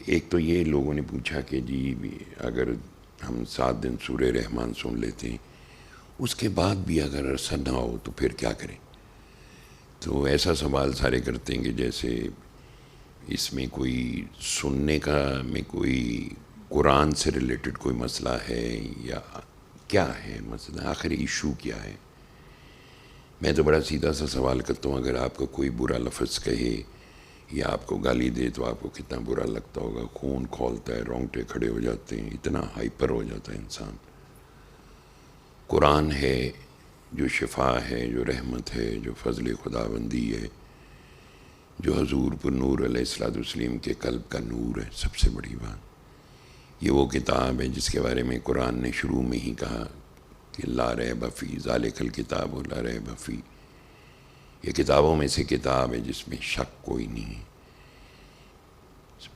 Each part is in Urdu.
ایک تو یہ لوگوں نے پوچھا کہ جی اگر ہم 7 دن سورہ رحمان سن لیتے ہیں اس کے بعد بھی اگر اثر نہ ہو تو پھر کیا کریں؟ تو ایسا سوال سارے کرتے ہیں کہ جیسے اس میں کوئی سننے کا میں کوئی قرآن سے ریلیٹڈ کوئی مسئلہ ہے یا کیا ہے مسئلہ، آخر ایشو کیا ہے؟ میں تو بڑا سیدھا سا سوال کرتا ہوں، اگر آپ کو کوئی برا لفظ کہے یا آپ کو گالی دے تو آپ کو کتنا برا لگتا ہوگا، خون کھولتا ہے، رونگٹے کھڑے ہو جاتے ہیں، اتنا ہائپر ہو جاتا ہے انسان۔ قرآن ہے جو شفا ہے، جو رحمت ہے، جو فضل خداوندی ہے، جو حضور پر نور علیہ الصلوۃ والسلام کے قلب کا نور ہے۔ سب سے بڑی بات یہ وہ کتاب ہے جس کے بارے میں قرآن نے شروع میں ہی کہا کہ لا ریب فیہ ذالک الکتاب لا ریب فیہ، یہ کتابوں میں سے کتاب ہے جس میں شک کوئی نہیں ہے۔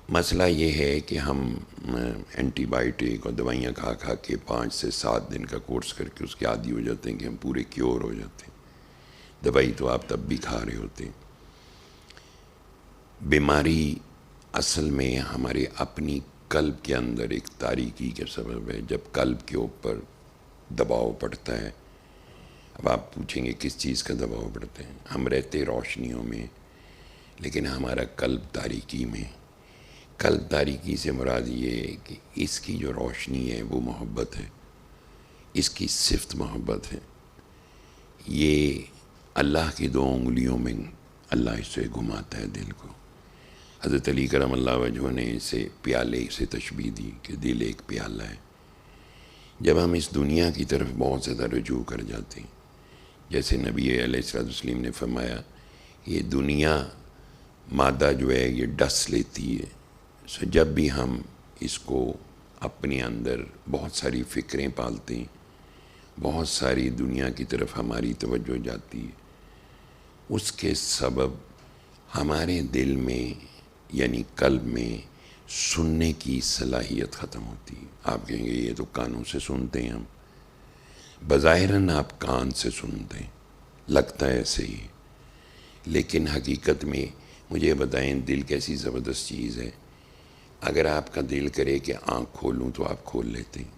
مسئلہ یہ ہے کہ ہم اینٹی بائیوٹک اور دوائیاں کھا کھا کے 5 سے 7 دن کا کورس کر کے اس کے عادی ہو جاتے ہیں کہ ہم پورے کیور ہو جاتے ہیں۔ دوائی تو آپ تب بھی کھا رہے ہوتے ہیں۔ بیماری اصل میں ہمارے اپنی قلب کے اندر ایک تاریکی کے سبب ہے۔ جب قلب کے اوپر دباؤ پڑتا ہے، اب آپ پوچھیں گے کس چیز کا دباؤ پڑتا ہے؟ ہم رہتے روشنیوں میں لیکن ہمارا قلب تاریکی میں۔ قلب تاریکی سے مراد یہ ہے کہ اس کی جو روشنی ہے وہ محبت ہے، اس کی صفت محبت ہے۔ یہ اللہ کی 2 انگلیوں میں اللہ اس سے گھماتا ہے دل کو۔ حضرت علی کرم اللہ وجہہ نے اسے پیالے سے تشبیہ دی کہ دل ایک پیالہ ہے۔ جب ہم اس دنیا کی طرف بہت زیادہ رجوع کر جاتے ہیں، جیسے نبی علیہ السلام نے فرمایا یہ دنیا مادہ جو ہے یہ ڈس لیتی ہے، سو جب بھی ہم اس کو اپنے اندر بہت ساری فکریں پالتے ہیں، بہت ساری دنیا کی طرف ہماری توجہ جاتی ہے، اس کے سبب ہمارے دل میں یعنی قلب میں سننے کی صلاحیت ختم ہوتی ہے۔ آپ کہیں گے یہ تو کانوں سے سنتے ہیں ہم، بظاہراً آپ کان سے سنتے ہیں، لگتا ہے ایسے ہی، لیکن حقیقت میں مجھے بتائیں دل کیسی زبردست چیز ہے۔ اگر آپ کا دل کرے کہ آنکھ کھولوں تو آپ کھول لیتے ہیں،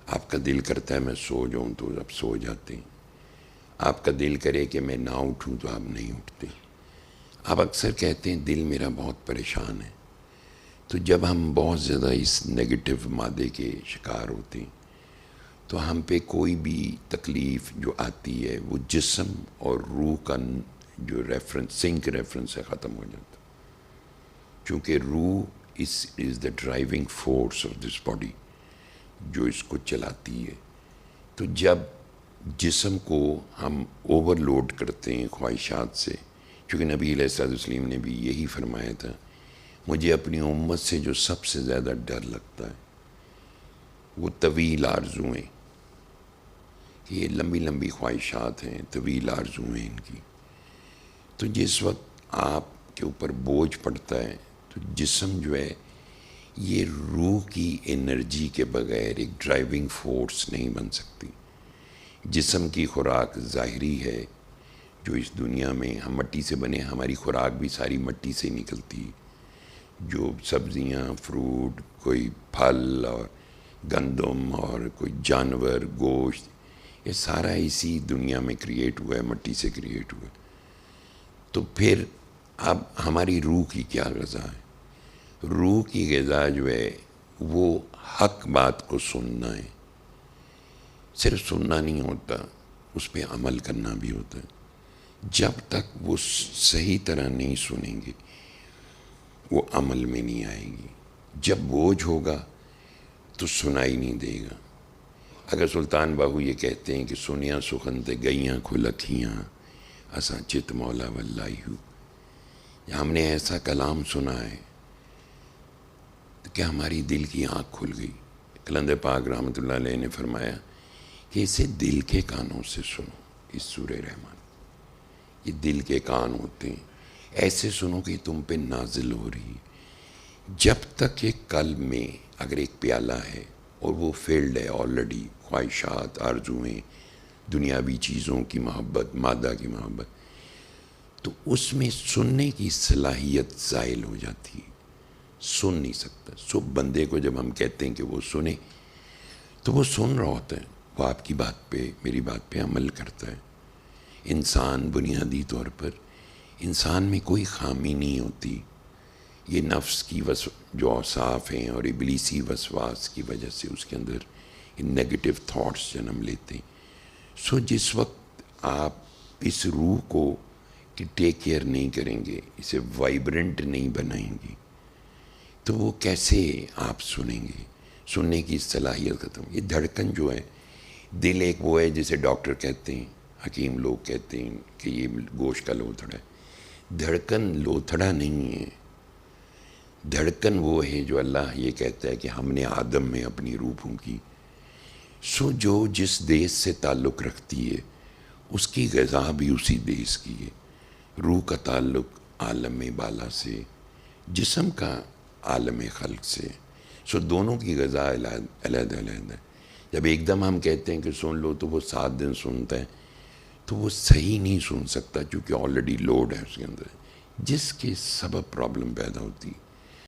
آپ کا دل کرتا ہے میں سو جاؤں تو آپ سو جاتے ہیں، آپ کا دل کرے کہ میں نہ اٹھوں تو آپ نہیں اٹھتے۔ آپ اکثر کہتے ہیں دل میرا بہت پریشان ہے۔ تو جب ہم بہت زیادہ اس نیگیٹو مادے کے شکار ہوتے ہیں تو ہم پہ کوئی بھی تکلیف جو آتی ہے وہ جسم اور روح کا جو سنک ریفرنس ہے ختم ہو جاتا، چونکہ روح is the driving force of this body جو اس کو چلاتی ہے۔ تو جب جسم کو ہم اوور لوڈ کرتے ہیں خواہشات سے، چونکہ نبی علیہ السلام نے بھی یہی فرمایا تھا مجھے اپنی امت سے جو سب سے زیادہ ڈر لگتا ہے وہ طویل آرزوئیں، یہ لمبی لمبی خواہشات ہیں، طویل آرزوئیں ان کی۔ تو جس وقت آپ کے اوپر بوجھ پڑتا ہے تو جسم جو ہے یہ روح کی انرجی کے بغیر ایک ڈرائیونگ فورس نہیں بن سکتی۔ جسم کی خوراک ظاہری ہے جو اس دنیا میں ہم مٹی سے بنے، ہماری خوراک بھی ساری مٹی سے نکلتی، جو سبزیاں، فروٹ، کوئی پھل اور گندم اور کوئی جانور، گوشت، یہ سارا اسی دنیا میں کریٹ ہوا ہے، مٹی سے کریٹ ہوا ہے۔ تو پھر اب ہماری روح کی کیا غذا ہے؟ روح کی غذا جو ہے وہ حق بات کو سننا ہے۔ صرف سننا نہیں ہوتا، اس پہ عمل کرنا بھی ہوتا ہے۔ جب تک وہ صحیح طرح نہیں سنیں گے وہ عمل میں نہیں آئے گی۔ جب بوجھ ہوگا تو سنائی نہیں دے گا۔ اگر سلطان باہو یہ کہتے ہیں کہ سنیا سخن تے گئیاں کھلکھیاں اساں چت مولا واللہ ہو، ہم نے ایسا کلام سنا ہے کہ ہماری دل کی آنکھ کھل گئی۔ قلندر پاک رحمۃ اللہ علیہ نے فرمایا کہ اسے دل کے کانوں سے سنو، اس سورہ رحمان، یہ دل کے کان ہوتے ہیں، ایسے سنو کہ تم پہ نازل ہو رہی ہے۔ جب تک یہ قلب میں اگر ایک پیالہ ہے اور وہ فیلڈ ہے آلریڈی، خواہشات، آرزوئیں، دنیاوی چیزوں کی محبت، مادہ کی محبت، تو اس میں سننے کی صلاحیت زائل ہو جاتی ہے۔ سن نہیں سکتا. سو بندے کو جب ہم کہتے ہیں کہ وہ سنے تو وہ سن رہا ہوتا ہے, وہ آپ کی بات پہ, میری بات پہ عمل کرتا ہے. انسان بنیادی طور پر انسان میں کوئی خامی نہیں ہوتی. یہ نفس کی جو اوصاف ہیں اور ابلیسی وسواس کی وجہ سے اس کے اندر نیگیٹو تھاٹس جنم لیتے ہیں. سو جس وقت آپ اس روح کو کہ ٹیک کیئر نہیں کریں گے, اسے وائبرنٹ نہیں بنائیں گے, تو وہ کیسے آپ سنیں گے؟ سننے کی صلاحیت ختم. یہ دھڑکن جو ہے, دل ایک وہ ہے جسے ڈاکٹر کہتے ہیں, حکیم لوگ کہتے ہیں کہ یہ گوشت کا لوتھڑا ہے. دھڑکن لوتھڑا نہیں ہے. دھڑکن وہ ہے جو اللہ یہ کہتا ہے کہ ہم نے آدم میں اپنی روح پھونکی. سو جو جس دیش سے تعلق رکھتی ہے اس کی غذا بھی اسی دیش کی ہے. روح کا تعلق عالم بالا سے, جسم کا عالم خلق سے. سو دونوں کی غذا علیحدہ علیحدہ. جب ایک دم ہم کہتے ہیں کہ سن لو تو وہ 7 دن سنتا ہے, تو وہ صحیح نہیں سن سکتا کیونکہ آلریڈی لوڈ ہے اس کے اندر, جس کے سبب پرابلم پیدا ہوتی ہے.